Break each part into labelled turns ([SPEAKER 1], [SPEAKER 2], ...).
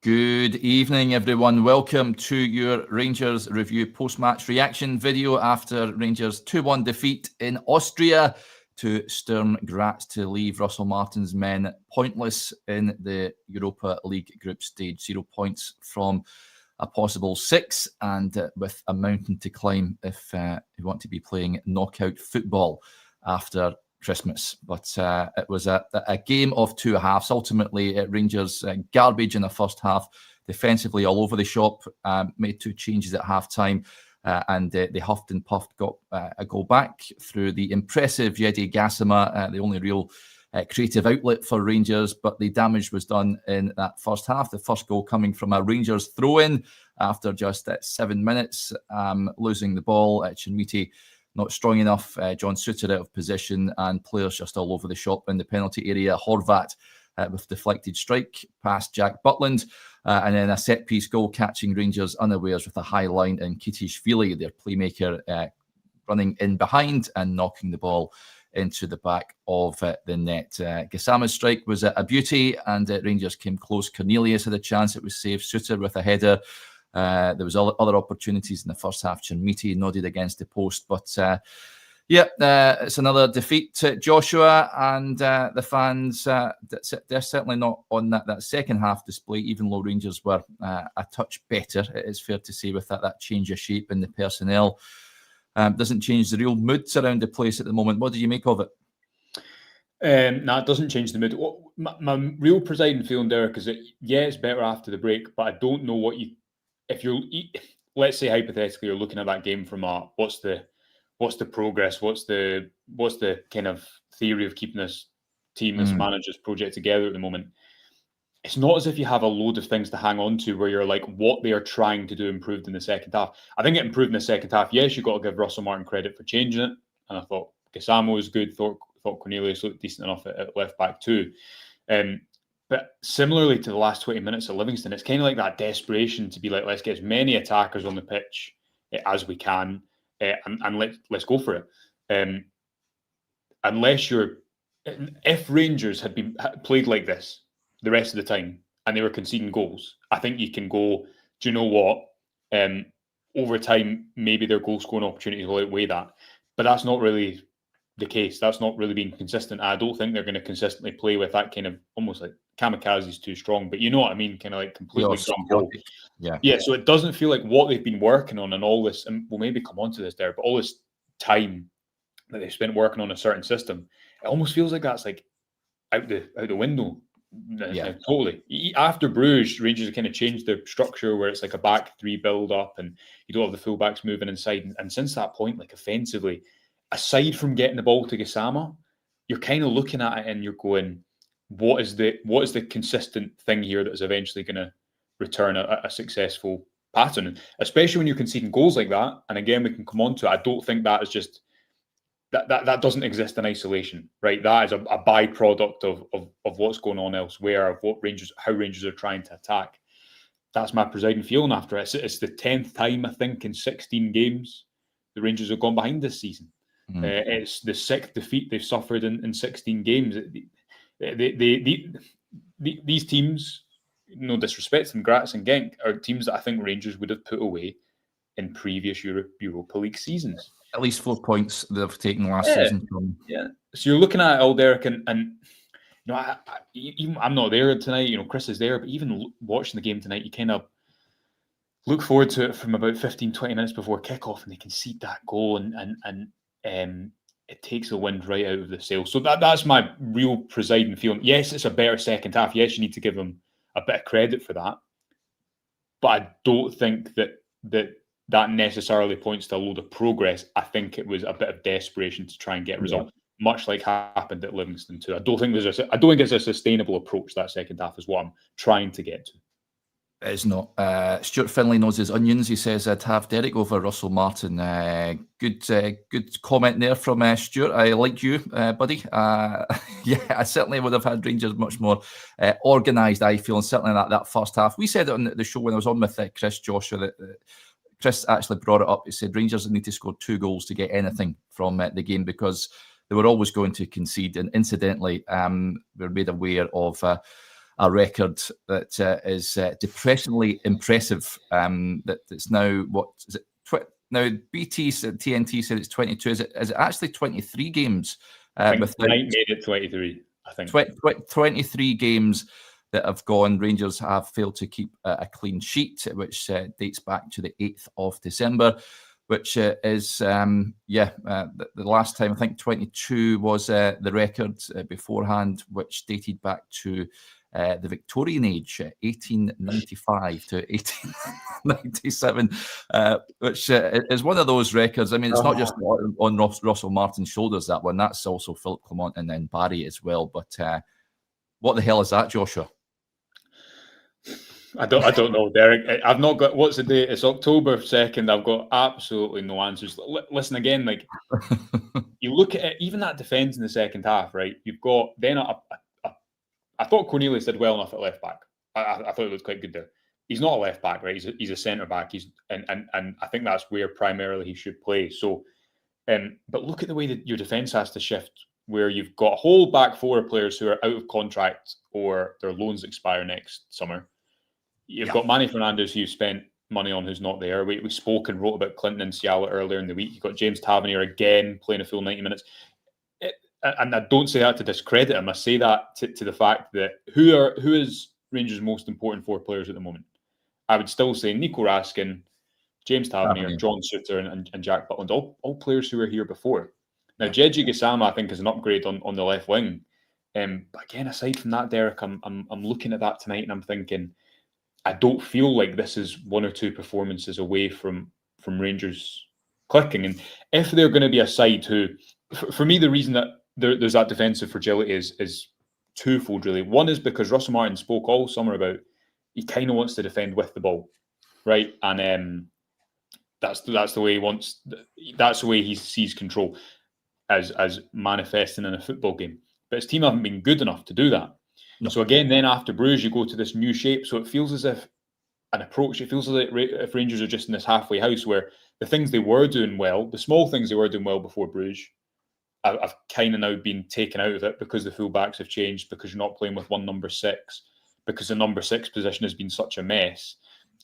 [SPEAKER 1] Good evening, everyone. Welcome to your Rangers review post-match reaction video after Rangers' 2-1 defeat in Austria to Sturm Graz to leave Russell Martin's men pointless in the Europa League group stage. 0 points from a possible 6 and with a mountain to climb if you want to be playing knockout football after Christmas. But it was a game of two halves. Ultimately, Rangers garbage in the first half, defensively all over the shop, made 2 changes at half-time, and they huffed and puffed, got a goal back through the impressive Yedi Gassama, the only real creative outlet for Rangers, but the damage was done in that first half. The first goal coming from a Rangers throw-in after just 7 minutes, losing the ball. Chinmiti not strong enough, John Suter out of position, and players just all over the shop in the penalty area. Horvat with deflected strike past Jack Butland, and then a set-piece goal catching Rangers unawares with a high line, and Kitishvili, their playmaker, running in behind and knocking the ball into the back of the net. Gassama's strike was a beauty, and Rangers came close. Cornelius had a chance, it was saved. Suter with a header. There was other opportunities in the first half. Chinmiti nodded against the post, but it's another defeat, Joshua, and the fans, they're certainly not on that second half display, even though Rangers were a touch better, it is fair to say, with that change of shape in the personnel. Doesn't change the real moods around the place at the moment. What do you make of it?
[SPEAKER 2] No, it doesn't change the mood. My real presiding feeling, Derek, is that, it's better after the break, but I don't know what you... If you're, let's say hypothetically, you're looking at that game from what's the progress, what's the kind of theory of keeping this team, this manager's project together at the moment. It's not as if you have a load of things to hang on to where you're like, what they are trying to do improved in the second half. I think it improved in the second half. Yes, you've got to give Russell Martin credit for changing it, and I thought Gassama was good. Thought Cornelius looked decent enough at left back too. But similarly to the last 20 minutes of Livingston, it's kind of like that desperation to be like, let's get as many attackers on the pitch as we can, and let's go for it. If Rangers had played like this the rest of the time and they were conceding goals, I think you can go, do you know what? Over time, maybe their goal scoring opportunities will outweigh that. But that's not really the case. That's not really being consistent. I don't think they're going to consistently play with that kind of, almost like kamikaze is too strong, but you know what I mean, kind of like completely dumb. Yeah. So it doesn't feel like what they've been working on and all this, and we'll maybe come on to this there, but all this time that they've spent working on a certain system, it almost feels like that's like out the window. Yeah, totally. After Bruges, Rangers have kind of changed their structure where it's like a back 3 build up, and you don't have the fullbacks moving inside. And since that point, like offensively, aside from getting the ball to Gassama, you're kind of looking at it and you're going, what is the consistent thing here that is eventually going to return a successful pattern, especially when you're conceding goals like that. And again, we can come on to it. I don't think that is just that doesn't exist in isolation, right? That is a byproduct of what's going on elsewhere, of how Rangers are trying to attack. That's my presiding feeling after it. It's the 10th time, I think, in 16 games the Rangers have gone behind this season. It's the 6th defeat they've suffered in 16 games. These teams, no disrespect to them, Graz and Genk, are teams that I think Rangers would have put away in previous Europa League seasons.
[SPEAKER 1] At least 4 points they've taken last season.
[SPEAKER 2] So you're looking at it all, Derek, and you know, I'm not there tonight. You know, Chris is there, but even watching the game tonight, you kind of look forward to it from about 15, 20 minutes before kickoff, and they concede that goal, and it takes the wind right out of the sails. So that's my real presiding feeling. Yes, it's a better second half. Yes, you need to give them a bit of credit for that, but I don't think that necessarily points to a load of progress. I think it was a bit of desperation to try and get a result, much like happened at Livingston too. I don't think it's a sustainable approach. That second half is what I'm trying to get to.
[SPEAKER 1] It's not. Stuart Finlay knows his onions. He says, I'd have Derek over Russell Martin. Good comment there from Stuart. I like you, buddy. I certainly would have had Rangers much more organised, I feel, and certainly that first half. We said it on the show when I was on with Chris Joshua that Chris actually brought it up. He said Rangers need to score 2 goals to get anything from the game, because they were always going to concede. And incidentally, we were made aware of a record that is depressingly impressive. That's now, what is it? Now BT said, TNT said it's 22. Is it actually 23 games?
[SPEAKER 2] I think Knight made it 23. I think
[SPEAKER 1] 23 games that have gone. Rangers have failed to keep a clean sheet, which dates back to the 8th of December, which is, the last time, I think 22 was the record beforehand, which dated back to the Victorian age, 1895 to 1897, which is one of those records. I mean, it's not just on Russell Martin's shoulders, that one. That's also Philip Clement and then Barry as well. But what the hell is that, Joshua?
[SPEAKER 2] I don't know, Derek. I've not got, what's the date? It's October 2nd. I've got absolutely no answers. Listen again, like you look at it, even that defence in the second half, right? You've got then I thought Cornelius did well enough at left back. I thought it looked quite good there. He's not a left back, right? He's a centre back. And I think that's where primarily he should play. So, but look at the way that your defence has to shift, where you've got a whole back four of players who are out of contract or their loans expire next summer. You've got Manny Fernandez, who you spent money on, who's not there. We spoke and wrote about Clinton and Ciala earlier in the week. You've got James Tavernier again playing a full 90 minutes. And I don't say that to discredit him. I say that to the fact that who is Rangers' most important four players at the moment? I would still say Nico Raskin, James Tavernier, John Suter, and Jack Butland, all players who were here before. Now, Jeji Gisama, I think, is an upgrade on the left wing. But again, aside from that, Derek, I'm looking at that tonight and I'm thinking, I don't feel like this is one or two performances away from Rangers clicking. And if they're going to be a side who, for me, the reason that there's that defensive fragility is twofold, really. One is because Russell Martin spoke all summer about he kind of wants to defend with the ball, right? And that's the way he wants. That's the way he sees control as manifesting in a football game. But his team haven't been good enough to do that. No. So again, then after Bruges, you go to this new shape. So it feels as if it feels as if Rangers are just in this halfway house where the things they were doing well, the small things they were doing well before Bruges, I've kind of now been taken out of it because the fullbacks have changed, because you're not playing with one number 6, because the number 6 position has been such a mess.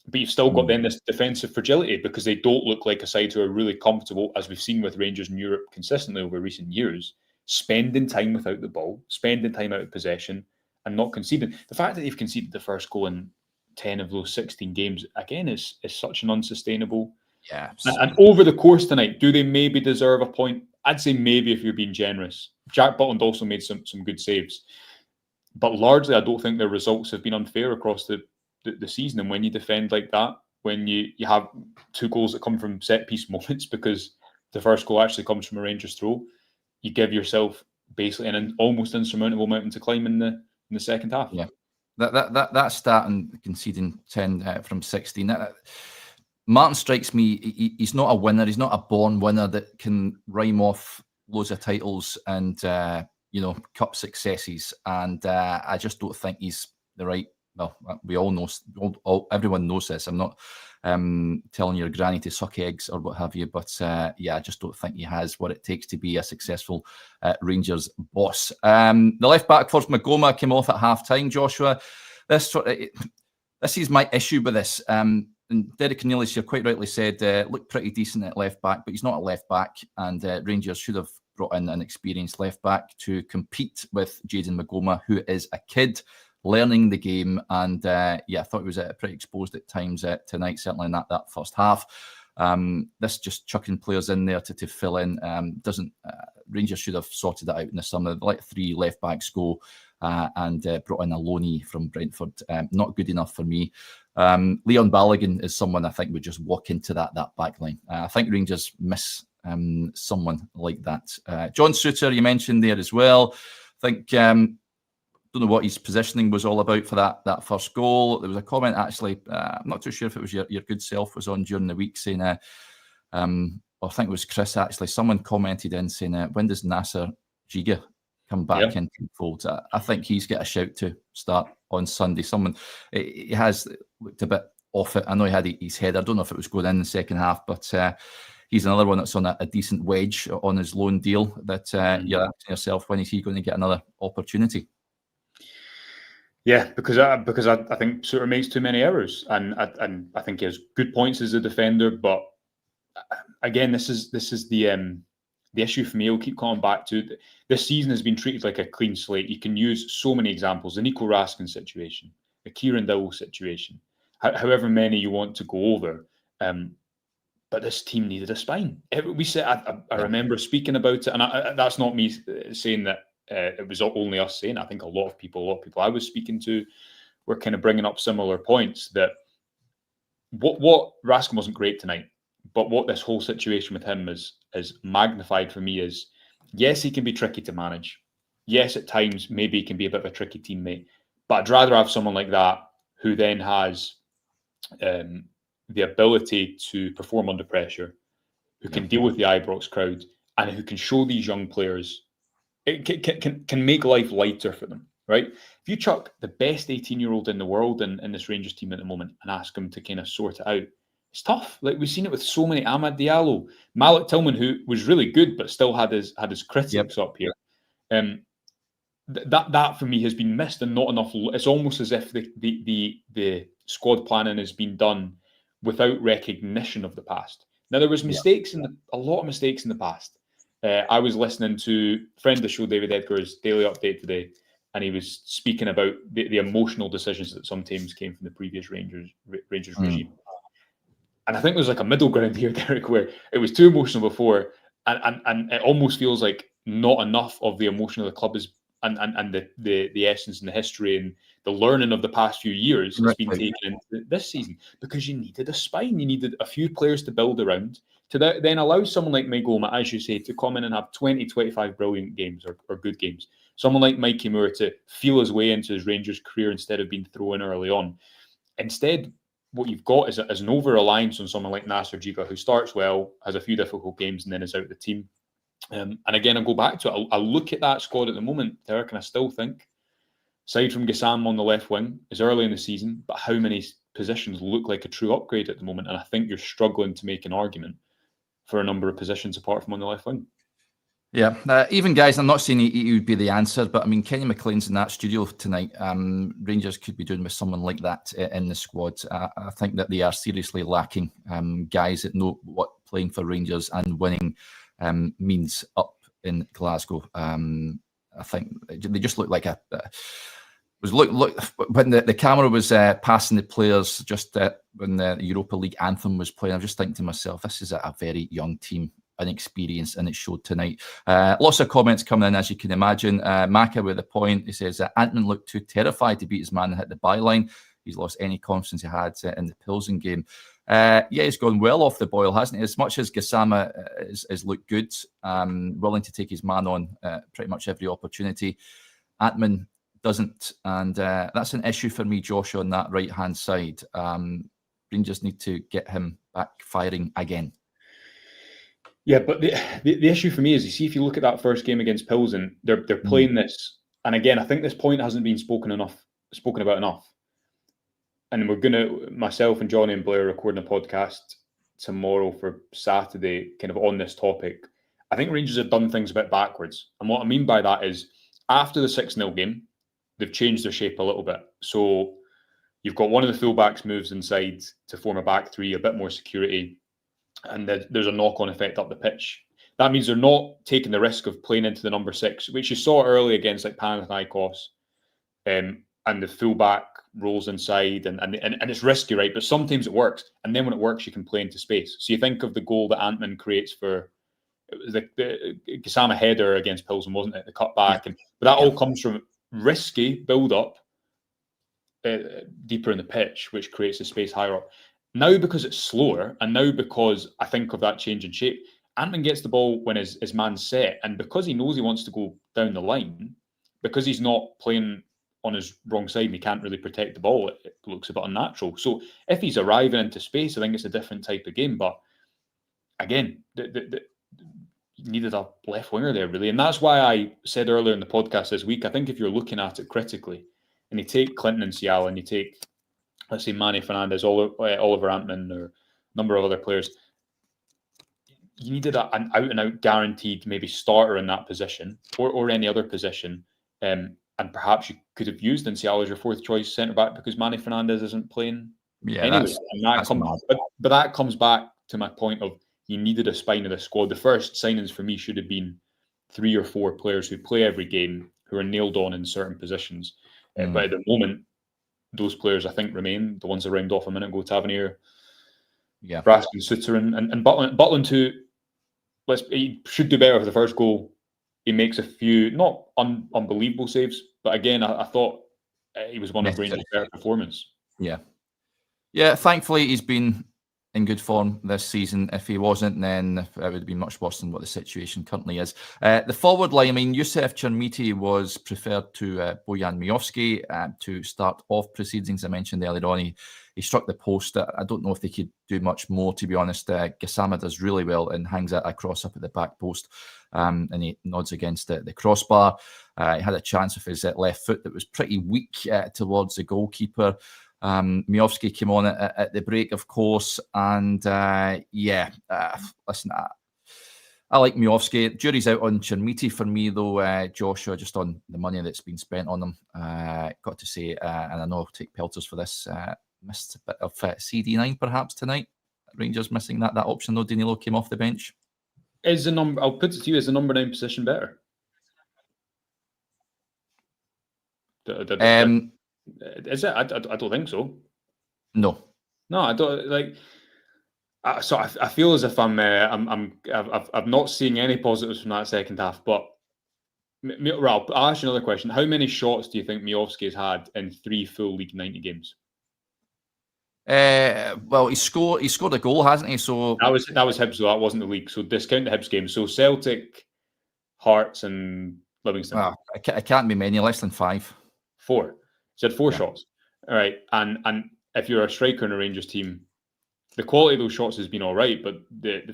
[SPEAKER 2] But you've still got then this defensive fragility because they don't look like a side who are really comfortable, as we've seen with Rangers in Europe consistently over recent years, spending time without the ball, spending time out of possession and not conceding. The fact that they've conceded the first goal in 10 of those 16 games, again, is such an unsustainable.
[SPEAKER 1] Yeah.
[SPEAKER 2] And over the course tonight, do they maybe deserve a point? I'd say maybe if you're being generous. Jack Butland also made some good saves. But largely, I don't think their results have been unfair across the season. And when you defend like that, when you have 2 goals that come from set-piece moments, because the first goal actually comes from a Rangers throw, you give yourself basically an almost insurmountable mountain to climb in the second half.
[SPEAKER 1] Yeah. That stat and conceding 10 from 16, Martin strikes me, he's not a winner. He's not a born winner that can rhyme off loads of titles and, cup successes. And I just don't think he's the right, well, we all know, everyone knows this. I'm not telling your granny to suck eggs or what have you. But I just don't think he has what it takes to be a successful Rangers boss. The left back for Magoma came off at half-time, Joshua. This is my issue with this. And Derek Cornelius, you quite rightly said, looked pretty decent at left back, but he's not a left back. And Rangers should have brought in an experienced left back to compete with Jayden Magoma, who is a kid learning the game. And I thought he was pretty exposed at times tonight, certainly in that first half. This just chucking players in there to fill in Rangers should have sorted that out in the summer. Let 3 left backs go and brought in a loanee from Brentford. Not good enough for me. Leon Balogun is someone I think would just walk into that back line. I think Rangers miss someone like that. John Suter, you mentioned there as well. I think don't know what his positioning was all about for that first goal. There was a comment actually. I'm not too sure if it was your good self was on during the week saying. I think it was Chris actually. Someone commented in saying, "When does Nasser Giga come back into the fold?" I think he's got a shout to start on Sunday. He has looked a bit off it. I know he had his head. I don't know if it was going in the second half, but he's another one that's on a decent wedge on his loan deal. That you're asking yourself, when is he going to get another opportunity?
[SPEAKER 2] Yeah, because I think Suter makes too many errors, and I think he has good points as a defender, but again, this is the issue for me. I'll keep coming back to it. This season has been treated like a clean slate. You can use so many examples: the Nico Raskin situation, the Kieran Dowell situation, however many you want to go over. But this team needed a spine. We said I remember speaking about it, and that's not me saying that it was only us saying. I think a lot of people I was speaking to were kind of bringing up similar points that what Raskin wasn't great tonight, but what this whole situation with him is magnified for me is, yes, he can be tricky to manage. Yes, at times maybe he can be a bit of a tricky teammate, but I'd rather have someone like that who then has the ability to perform under pressure, who can deal with the Ibrox crowd, and who can show these young players it can make life lighter for them, right? If you chuck the best 18-year-old in the world in this Rangers team at the moment and ask him to kind of sort it out, it's tough. Like we've seen it with so many. Amad Diallo, Malik Tillman, who was really good but still had his critics up here. That for me has been missed and not enough. It's almost as if the squad planning has been done without recognition of the past. Now there was mistakes a lot of mistakes in the past. I was listening to friend of the show David Edgar's daily update today, and he was speaking about the emotional decisions that sometimes came from the previous Rangers regime. And I think there's like a middle ground here, Derek, where it was too emotional before, and it almost feels like not enough of the emotion of the club is and the essence and the history and the learning of the past few years has been taken into this season, because you needed a spine, you needed a few players to build around to then allow someone like Maigoma, as you say, to come in and have 20, 25 brilliant games or good games. Someone like Mikey Moore to feel his way into his Rangers career instead of being thrown early on. Instead, what you've got is an over-reliance on someone like Nasser Jiga, who starts well, has a few difficult games, and then is out of the team. And again, I'll go back to it. I'll look at that squad at the moment, Derek, and I still think, aside from Gassam on the left wing, is early in the season, but how many positions look like a true upgrade at the moment? And I think you're struggling to make an argument for a number of positions apart from on the left wing.
[SPEAKER 1] Yeah, even guys, I'm not saying he would be the answer, but I mean, Kenny McLean's in that studio tonight. Rangers could be doing with someone like that in the squad. I think that they are seriously lacking guys that know what playing for Rangers and winning means up in Glasgow. I think they just look like look when the camera was passing the players just when the Europa League anthem was playing. I was just thinking to myself, this is a very young team, inexperienced, and it showed tonight. Lots of comments coming in, as you can imagine. Maka with a point. He says Antman looked too terrified to beat his man and hit the byline. He's lost any confidence he had in the Pilsen game. He's gone well off the boil, hasn't he? As much as Gassama has looked good, willing to take his man on pretty much every opportunity, Antman doesn't, and that's an issue for me, Josh, on that right-hand side. Rangers need to get him back firing again.
[SPEAKER 2] Yeah, but the issue for me is, you see, if you look at that first game against Pilsen, they're playing this, and again, I think this point hasn't been spoken about enough. And we're gonna, myself and Johnny and Blair, recording a podcast tomorrow for Saturday, kind of on this topic. I think Rangers have done things a bit backwards, and what I mean by that is, after the 6-0 game, they've changed their shape a little bit. So you've got one of the fullbacks moves inside to form a back three, a bit more security, and there's a knock-on effect up the pitch. That means they're not taking the risk of playing into the number 6, which you saw early against like Panathinaikos, and the fullback rolls inside, and it's risky, right? But sometimes it works, and then when it works, you can play into space. So you think of the goal that Antman creates for the Gassama header against Pilsen, wasn't it? The cutback, but that all comes from risky build-up deeper in the pitch, which creates the space higher up. Now, because it's slower, and now because I think of that change in shape, Antman gets the ball when his man's set, and because he knows he wants to go down the line, because he's not playing on his wrong side and he can't really protect the ball, it looks a bit unnatural. So if he's arriving into space, I think it's a different type of game. But again, you needed a left winger there, really. And that's why I said earlier in the podcast this week, I think if you're looking at it critically, and you take Clinton and Ciala, and you take, let's say, Manny Fernandez, Oliver Antman, or a number of other players, you needed an out-and-out guaranteed maybe starter in that position, or any other position, and perhaps you could have used Encial as your fourth choice centre back because Manny Fernandez isn't playing anyway. But that comes back to my point of you needed a spine of the squad. The first signings for me should have been 3 or 4 players who play every game, who are nailed on in certain positions. But at the moment, those players I think remain. The ones I round off a minute ago: Tavernier, Raskin, Suter, and Butland. Butland, who he should do better for the first goal. He makes a few not unbelievable saves, but again, I thought he was one of Rangers' better performance.
[SPEAKER 1] Yeah. Thankfully, he's been in good form this season. If he wasn't, then it would have been much worse than what the situation currently is. The forward line, I mean, Yusuf Chermiti was preferred to Bojan Miovski to start off proceedings. I mentioned earlier on, he struck the post. I don't know if they could do much more, to be honest. Gassama does really well and hangs a cross up at the back post, and he nods against the crossbar. He had a chance with his left foot that was pretty weak towards the goalkeeper. Miovski came on at the break, of course, and listen, I like Miovski. Jury's out on Chermiti for me, though, Joshua, just on the money that's been spent on them. Got to say, and I know I'll take pelters for this, missed a bit of CD9 perhaps tonight. Rangers missing that option, though. Danilo came off the bench.
[SPEAKER 2] I'll put it to you, is the number 9 position better? Is it? I don't think so.
[SPEAKER 1] No,
[SPEAKER 2] I don't like. So I feel as if I'm not seeing any positives from that second half. But I'll ask you another question. How many shots do you think Miovski has had in 3 full League 90 games?
[SPEAKER 1] Well, he scored a goal, hasn't he? So
[SPEAKER 2] that was Hibs, so that wasn't the league. So discount the Hibs game. So Celtic, Hearts, and Livingston.
[SPEAKER 1] Well, it can't be many, less than 5.
[SPEAKER 2] 4. He had 4 shots. All right, and if you're a striker in a Rangers team, the quality of those shots has been all right, but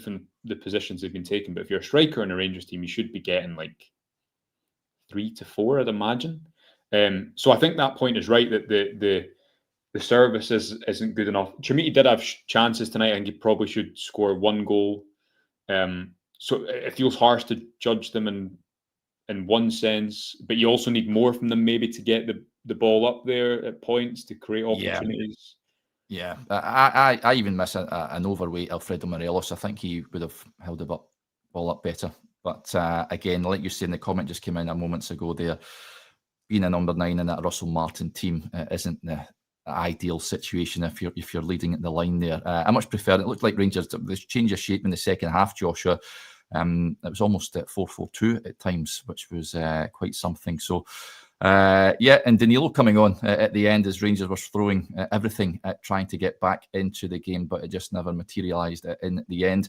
[SPEAKER 2] from the positions they've been taken. But if you're a striker in a Rangers team, you should be getting like 3 to 4, I'd imagine. So I think that point is right, that the service isn't good enough. Chermiti did have chances tonight. I think he probably should score 1 goal. So it feels harsh to judge them in one sense, but you also need more from them maybe to get the ball up there at points to create opportunities.
[SPEAKER 1] Yeah. I even miss an overweight Alfredo Morelos. I think he would have held the ball up better. But again, like you said in the comment just came in a moments ago there, being a number 9 in that Russell Martin team isn't the ideal situation if you're leading at the line there. I much prefer it. It looked like Rangers, this change of shape in the second half, Joshua. It was almost at 4-4-2 at times, which was quite something. So, and Danilo coming on at the end as Rangers were throwing everything at trying to get back into the game, but it just never materialised in the end.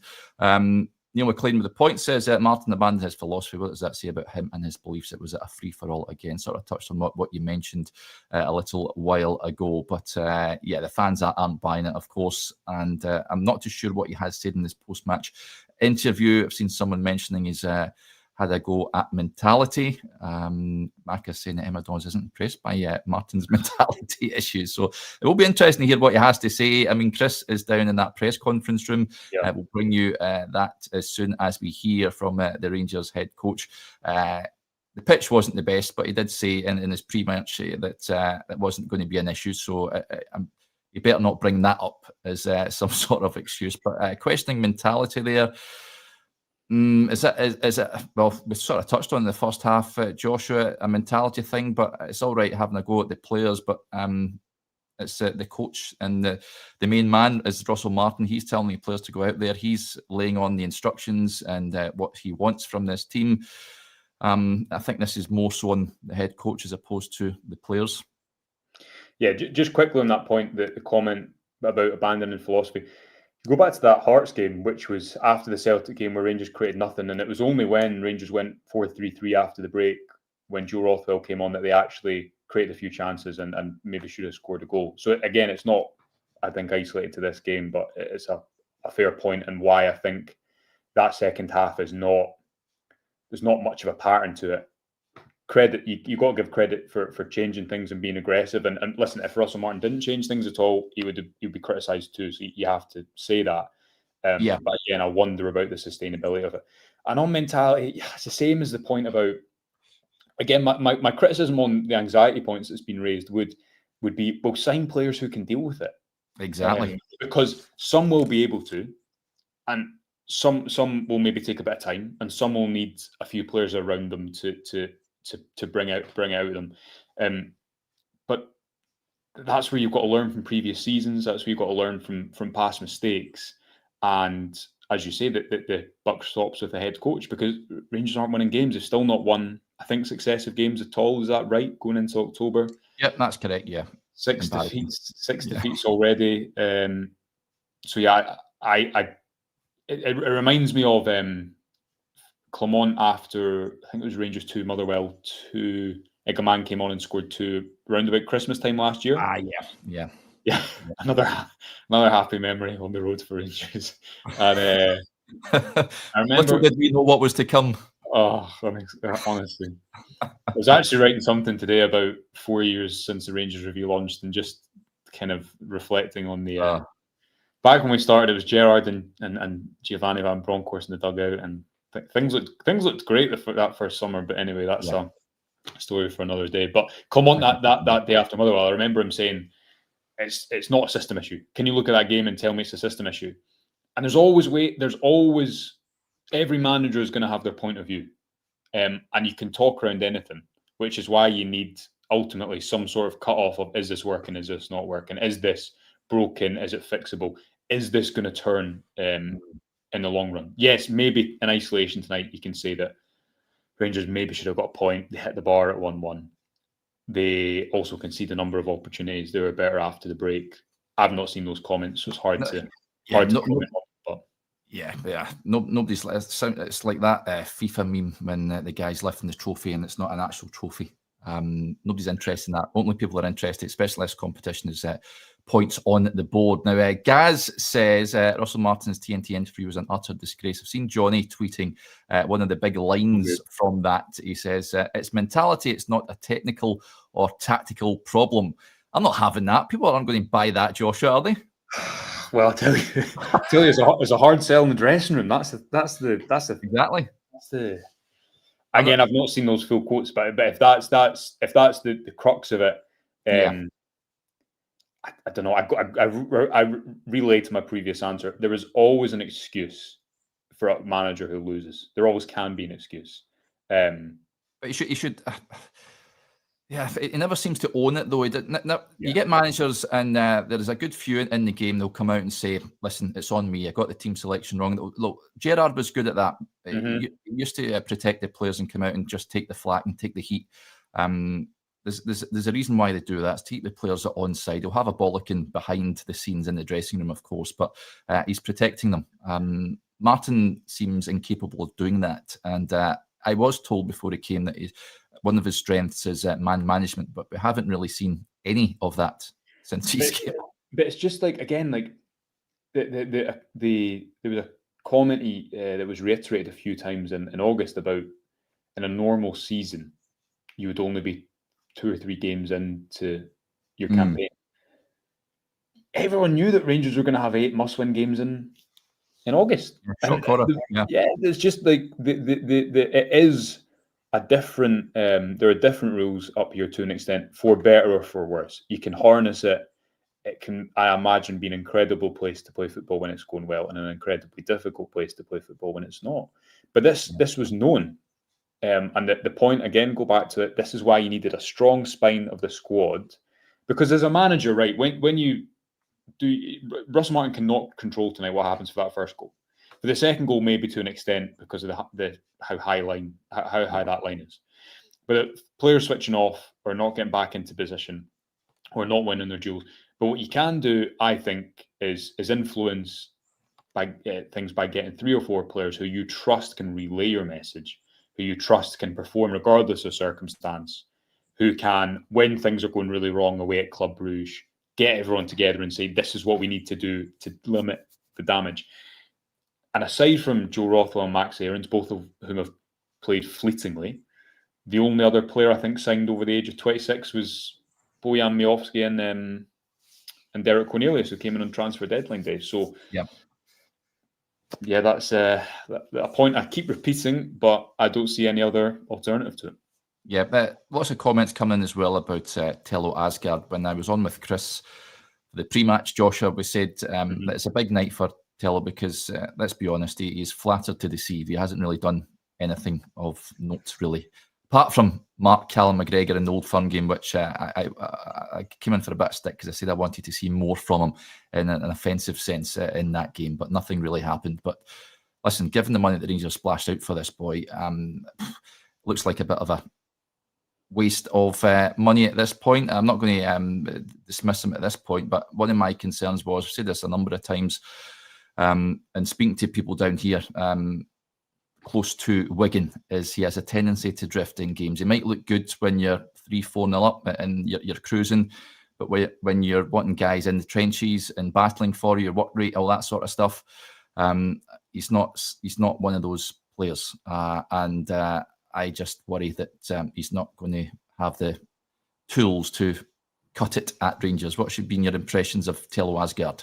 [SPEAKER 1] Neil McLean with the point says Martin abandoned his philosophy. What does that say about him and his beliefs? It was a free-for-all again. Sort of touched on what you mentioned a little while ago. But the fans aren't buying it, of course. And I'm not too sure what he has said in this post-match interview. I've seen someone mentioning he's had a go at mentality. Maka saying that Emma Dons isn't impressed by Martin's mentality issues. So it will be interesting to hear what he has to say. I mean, Chris is down in that press conference room. Yeah. We'll bring you that as soon as we hear from the Rangers head coach. The pitch wasn't the best, but he did say in his pre-match that it wasn't going to be an issue. So you better not bring that up as some sort of excuse. But questioning mentality there. Is it? Well, we sort of touched on in the first half, Joshua, a mentality thing, but it's all right having a go at the players, but it's the coach and the main man is Russell Martin. He's telling the players to go out there. He's laying on the instructions and what he wants from this team. I think this is more so on the head coach as opposed to the players.
[SPEAKER 2] Yeah, just quickly on that point, the comment about abandoning philosophy. Go back to that Hearts game, which was after the Celtic game where Rangers created nothing, and it was only when Rangers went 4-3-3 after the break, when Joe Rothwell came on, that they actually created a few chances and maybe should have scored a goal. So again, it's not, I think, isolated to this game, but it's a fair point, and why I think that second half there's not much of a pattern to it. Credit, you got to give credit for changing things and being aggressive. And listen, if Russell Martin didn't change things at all, he'd be criticised too. So you have to say that. But again, I wonder about the sustainability of it. And on mentality, it's the same as the point about again, my criticism on the anxiety points that's been raised would be, well, sign players who can deal with it.
[SPEAKER 1] Exactly.
[SPEAKER 2] Because some will be able to, and some will maybe take a bit of time, and some will need a few players around them to bring out of them. But that's where you've got to learn from previous seasons. That's where you've got to learn from past mistakes. And as you say, that the buck stops with the head coach, because Rangers aren't winning games. They've still not won, I think, successive games at all. Is that right? Going into October?
[SPEAKER 1] Yep, that's correct. Yeah,
[SPEAKER 2] six defeats already. So yeah, it reminds me of Clement after, I think it was Rangers 2, Motherwell 2. Eggman came on and scored 2 around about Christmas time last year.
[SPEAKER 1] Yeah.
[SPEAKER 2] Another happy memory on the road for Rangers. And I remember,
[SPEAKER 1] little did we know what was to come.
[SPEAKER 2] Oh, honestly, I was actually writing something today about 4 years since the Rangers review launched, and just kind of reflecting on the back when we started. It was Gerrard and Giovanni Van Bronckhorst in the dugout, and things looked great that first summer. But anyway, that's a story for another day. But come on, that day after Motherwell, I remember him saying, it's not a system issue. Can you look at that game and tell me it's a system issue? And there's always every manager is going to have their point of view, and you can talk around anything, which is why you need ultimately some sort of cut-off of, is this working, is this not working, is this broken, is it fixable, is this going to turn in the long run? Yes, maybe in isolation tonight you can say that Rangers maybe should have got a point. They hit the bar at 1-1. They also conceded a number of opportunities. They were better after the break. I've not seen those comments, so it's hard to comment on. But
[SPEAKER 1] nobody's. It's like that FIFA meme when the guy's lifting the trophy and it's not an actual trophy. Nobody's interested in that. Only people are interested, especially this competition, is points on the board. Now, Gaz says Russell Martin's TNT interview was an utter disgrace. I've seen Johnny tweeting one of the big lines from that. He says, it's mentality, it's not a technical or tactical problem. I'm not having that. People aren't going to buy that, Joshua, are they?
[SPEAKER 2] Well, I tell you, it's a hard sell in the dressing room. That's
[SPEAKER 1] exactly.
[SPEAKER 2] Again, I've not seen those full quotes, but if that's the crux of it, I don't know. I relate to my previous answer. There is always an excuse for a manager who loses. There always can be an excuse.
[SPEAKER 1] But you should. He never seems to own it, though. You get managers, and there is a good few in the game. They'll come out and say, "Listen, it's on me. I got the team selection wrong." Look, Gerrard was good at that. He used to protect the players and come out and just take the flak and take the heat. There's a reason why they do that. It's to keep the players on side. He'll have a bollocking behind the scenes in the dressing room, of course, but he's protecting them. Martin seems incapable of doing that, and I was told before he came that one of his strengths is man management, but we haven't really seen any of that since he's came.
[SPEAKER 2] But it's just like, again, like there was a comment that was reiterated a few times in August about, in a normal season, you would only be 2 or 3 games into your campaign. Everyone knew that Rangers were going to have 8 must-win games in August. There's just like it is a different. There are different rules up here to an extent, for better or for worse. You can harness it. It can, I imagine, be an incredible place to play football when it's going well, and an incredibly difficult place to play football when it's not. But this was known. And the point, again, go back to it, this is why you needed a strong spine of the squad. Because as a manager, right, when you do, Russell Martin cannot control tonight what happens for that first goal. For the second goal, maybe to an extent, because of how high that line is. But players switching off, or not getting back into position, or not winning their duels. But what you can do, I think, is influence things by getting 3 or 4 players who you trust can relay your message, who you trust can perform regardless of circumstance, who can, when things are going really wrong away at Club Brugge, get everyone together and say, this is what we need to do to limit the damage. And aside from Joe Rothwell and Max Aarons, both of whom have played fleetingly, the only other player I think signed over the age of 26 was Bojan Miovski and Derek Cornelius, who came in on transfer deadline day. So, that's a point I keep repeating, but I don't see any other alternative to it.
[SPEAKER 1] Yeah, but lots of comments coming as well about Tello Asgard. When I was on with Chris, the pre-match, Joshua, we said that it's a big night for Tello because, let's be honest, he's flattered to deceive. He hasn't really done anything of note, really. Apart from Mark Callum McGregor in the Old Firm game, which I came in for a bit of stick because I said I wanted to see more from him in an offensive sense in that game, but nothing really happened. But listen, given the money that Rangers splashed out for this boy, looks like a bit of a waste of money at this point. I'm not going to dismiss him at this point, but one of my concerns was, I've said this a number of times, and speaking to people down here close to Wigan, is he has a tendency to drift in games. He might look good when you're 3-4-0 up and you're cruising, but when you're wanting guys in the trenches and battling for your work rate, all that sort of stuff, he's not one of those players, and I just worry that he's not going to have the tools to cut it at Rangers. What should be your impressions of Tello Asgard?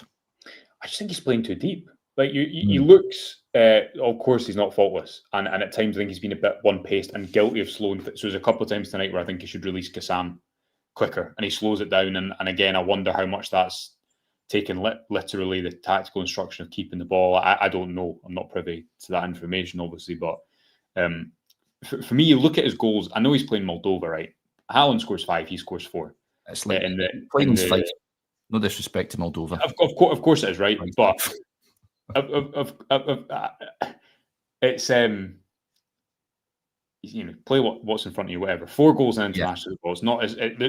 [SPEAKER 2] I just think he's playing too deep. Like he looks, of course, he's not faultless, and at times I think he's been a bit one-paced and guilty of slowing. So there's a couple of times tonight where I think he should release Kassam quicker, and he slows it down. And again, I wonder how much that's taken literally the tactical instruction of keeping the ball. I don't know. I'm not privy to that information, obviously, but for me, you look at his goals. I know he's playing Moldova, right? Haaland scores 5, he scores 4.
[SPEAKER 1] It's like playing 5. No disrespect to Moldova.
[SPEAKER 2] Of course it is, right? But it's play what's in front of you, whatever. 4 goals in international football. It's not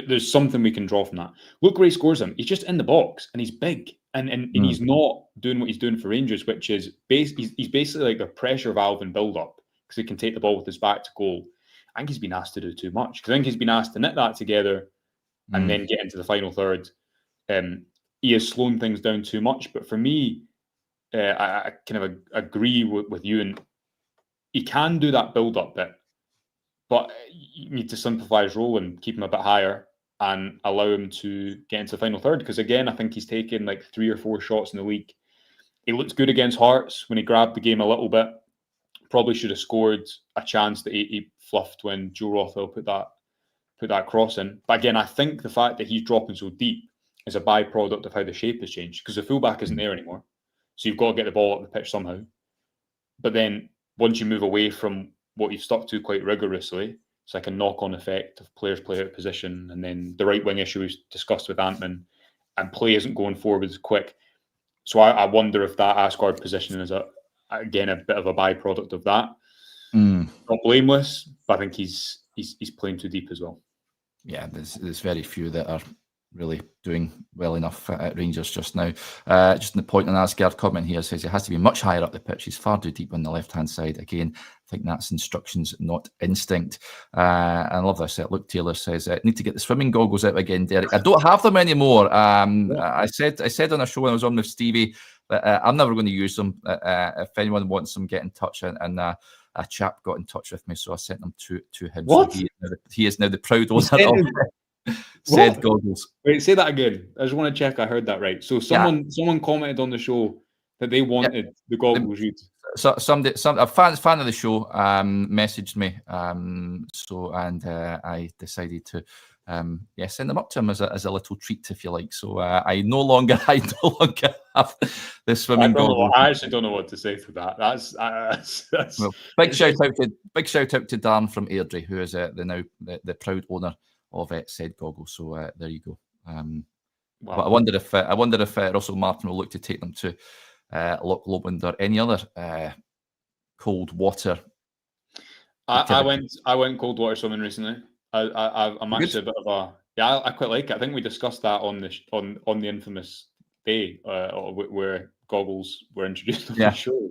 [SPEAKER 2] there's something we can draw from that. Look where he scores them. He's just in the box and he's big and he's not doing what he's doing for Rangers, which is he's basically like the pressure valve and build up because he can take the ball with his back to goal. I think he's been asked to do too much. Because I think he's been asked to knit that together and then get into the final third. He has slowing things down too much. But for me, I kind of agree with you, and he can do that build-up bit, but you need to simplify his role and keep him a bit higher and allow him to get into the final third. Because again, I think he's taken like 3 or 4 shots in the league. He looked good against Hearts when he grabbed the game a little bit. Probably should have scored a chance that he fluffed when Joe Rothwell put that cross in. But again, I think the fact that he's dropping so deep is a byproduct of how the shape has changed because the fullback isn't there anymore. So you've got to get the ball up the pitch somehow. But then once you move away from what you've stuck to quite rigorously, it's like a knock-on effect of players play out of position, and then the right wing issue is discussed with Antman, and play isn't going forward as quick. So I wonder if that Asgard positioning is again a bit of a byproduct of that. Not blameless, but I think he's playing too deep as well.
[SPEAKER 1] Yeah, there's very few that are really doing well enough at Rangers just now. Just in the point on Asgard, comment here says he has to be much higher up the pitch. He's far too deep on the left-hand side. Again, I think that's instructions, not instinct. I love this. Luke Taylor says, need to get the swimming goggles out again, Derek. I don't have them anymore. I said on a show when I was on with Stevie that I'm never going to use them. If anyone wants them, get in touch. And a chap got in touch with me, so I sent them to him.
[SPEAKER 2] What?
[SPEAKER 1] So he is now the proud owner of said goggles.
[SPEAKER 2] Wait, say that again. I just want to check I heard that right. So someone commented on the show that they wanted the goggles used.
[SPEAKER 1] So a fan of the show messaged me. I decided to send them up to him as a little treat, if you like. So I no longer have the swimming goggles.
[SPEAKER 2] I actually don't know what to say to that. That's
[SPEAKER 1] well, big shout out to Dan from Airdrie, who is the proud owner of said goggles. So there you go. Wow. But I wonder if Russell Martin will look to take them to Loch Lomond or any other cold water.
[SPEAKER 2] I went cold water swimming recently. I'm actually a bit of I quite like it. I think we discussed that on the infamous day where goggles were introduced on the show.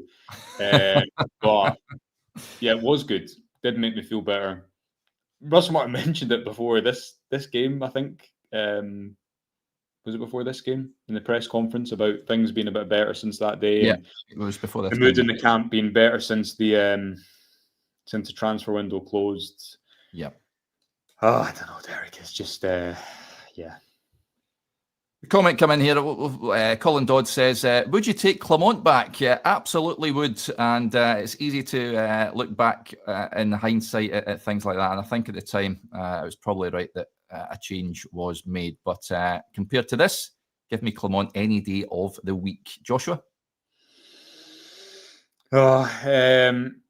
[SPEAKER 2] But yeah, it was good. Did make me feel better. Russell Martin mentioned it before this game, I think. Was it before this game in the press conference about things being a bit better since that day?
[SPEAKER 1] Yeah, it was before this.
[SPEAKER 2] The mood in the camp being better since the transfer window closed.
[SPEAKER 1] Yeah.
[SPEAKER 2] Oh, I don't know, Derek. It's just
[SPEAKER 1] Comment come in here. Colin Dodd says, would you take Clement back? Yeah, absolutely would. And it's easy to look back in hindsight at things like that. And I think at the time, it was probably right that a change was made. But compared to this, give me Clement any day of the week. Joshua?
[SPEAKER 2] Listen,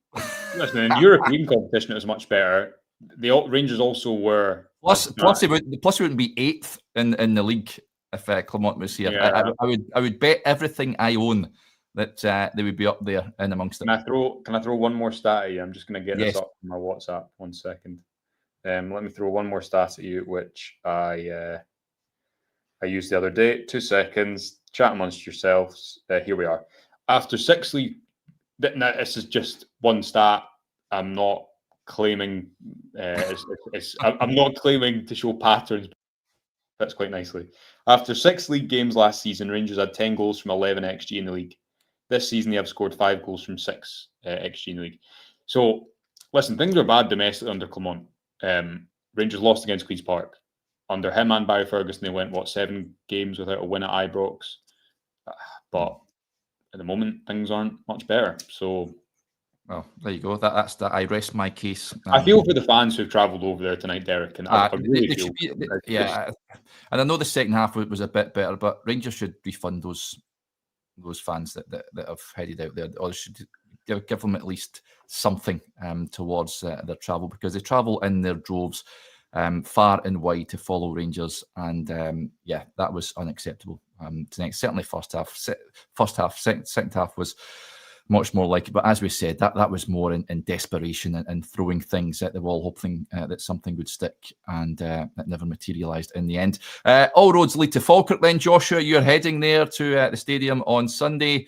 [SPEAKER 2] in European competition, it was much better. The Rangers also were...
[SPEAKER 1] Plus, he wouldn't be 8th in the league if Clement was here.
[SPEAKER 2] Yeah.
[SPEAKER 1] I would bet everything I own that they would be up there in amongst them.
[SPEAKER 2] Can I throw one more stat at you? I'm just going to get this up on my WhatsApp. 1 second. Let me throw one more stat at you, which I used the other day. 2 seconds. Chat amongst yourselves. Here we are. After 6 league... Now, this is just one stat. I'm not claiming... I'm not claiming to show patterns. That's quite nicely. After 6 league games last season, Rangers had 10 goals from 11 XG in the league. This season, they have scored 5 goals from 6 XG in the league. So, listen, things are bad domestically under Clement. Rangers lost against Queen's Park. Under him and Barry Ferguson, they went, 7 games without a win at Ibrox. But at the moment, things aren't much better. So...
[SPEAKER 1] Well, there you go. That's that. I rest my case.
[SPEAKER 2] I feel for the fans who've travelled over there tonight, Derek, and I really feel.
[SPEAKER 1] And I know the second half was a bit better, but Rangers should refund those fans that have headed out there, or should give them at least something towards their travel, because they travel in their droves far and wide to follow Rangers, and that was unacceptable tonight. Certainly first half, second half was much more like it. But as we said, that was more in desperation and throwing things at the wall, hoping that something would stick, and it never materialised in the end. All roads lead to Falkirk then, Joshua. You're heading there to the stadium on Sunday.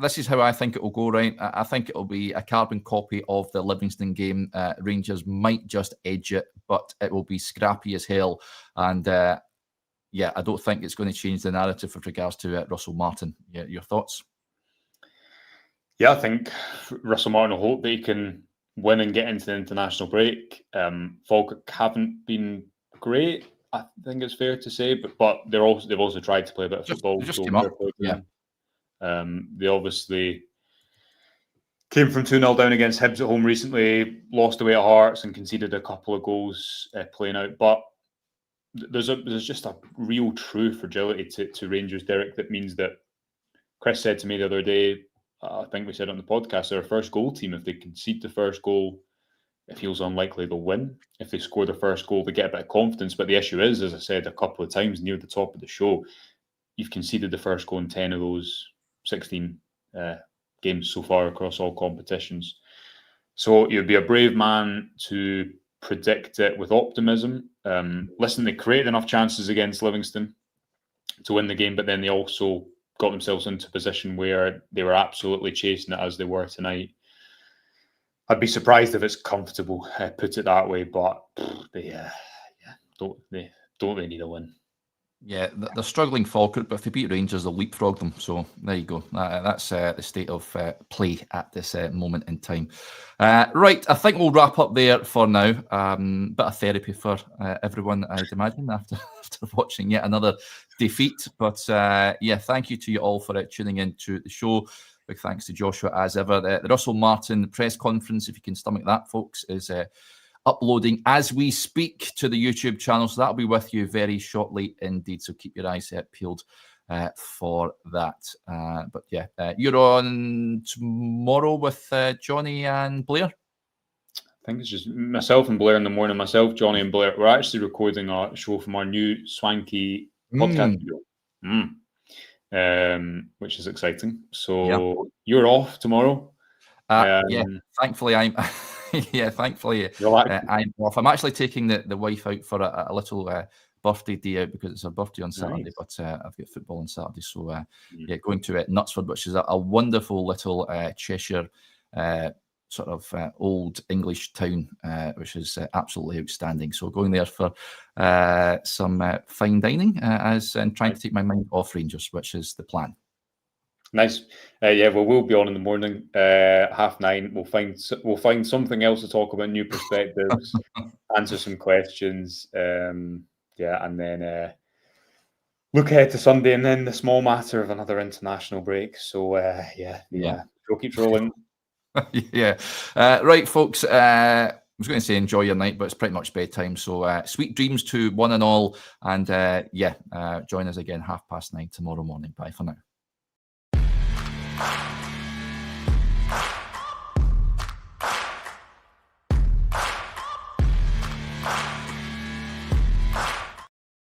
[SPEAKER 1] This is how I think it will go, right? I think it will be a carbon copy of the Livingston game. Rangers might just edge it, but it will be scrappy as hell. And I don't think it's going to change the narrative with regards to Russell Martin. Yeah, your thoughts?
[SPEAKER 2] Yeah, I think Russell Martin will hope that he can win and get into the international break. Falkirk haven't been great, I think it's fair to say, but they've also tried to play a bit of football.
[SPEAKER 1] They just came up. Yeah.
[SPEAKER 2] They obviously came from 2-0 down against Hibs at home recently, lost away at Hearts and conceded a couple of goals playing out. But there's just a real true fragility to Rangers, Derek, that means that Chris said to me the other day, I think we said on the podcast, they're a first goal team. If they concede the first goal, it feels unlikely they'll win. If they score the first goal, they get a bit of confidence. But the issue is, as I said a couple of times near the top of the show, you've conceded the first goal in 10 of those 16 games so far across all competitions. So you'd be a brave man to predict it with optimism. Listen, they created enough chances against Livingston to win the game, but then they also got themselves into a position where they were absolutely chasing it as they were tonight. I'd be surprised if it's comfortable, put it that way, but don't they need a win?
[SPEAKER 1] Yeah, they're struggling Falkirk, but if they beat Rangers, they'll leapfrog them. So there you go. That's the state of play at this moment in time. Right, I think we'll wrap up there for now. Bit of therapy for everyone, I'd imagine, after watching yet another defeat. But thank you to you all for tuning in to the show. Big thanks to Joshua as ever. The Russell Martin press conference, if you can stomach that, folks, is uploading as we speak to the YouTube channel. So that'll be with you very shortly indeed. So keep your eyes peeled for that. You're on tomorrow with Johnny and Blair?
[SPEAKER 2] I think it's just myself and Blair in the morning. Myself, Johnny and Blair. We're actually recording a show from our new swanky podcast studio, which is exciting. So you're off tomorrow?
[SPEAKER 1] Thankfully I'm... thankfully I'm off. I'm actually taking the wife out for a little birthday day out because it's her birthday on Saturday. Nice. But I've got football on Saturday, so going to Knutsford, which is a wonderful little Cheshire sort of old English town, which is absolutely outstanding. So going there for some fine dining and trying to take my mind off Rangers, which is the plan.
[SPEAKER 2] Nice. We'll be on in the morning, 9:30. We'll find something else to talk about, new perspectives, answer some questions. and then look ahead to Sunday, and then the small matter of another international break. So show keeps rolling.
[SPEAKER 1] Yeah. Right, folks. I was going to say enjoy your night, but it's pretty much bedtime. So sweet dreams to one and all. And join us again 9:30 tomorrow morning. Bye for now.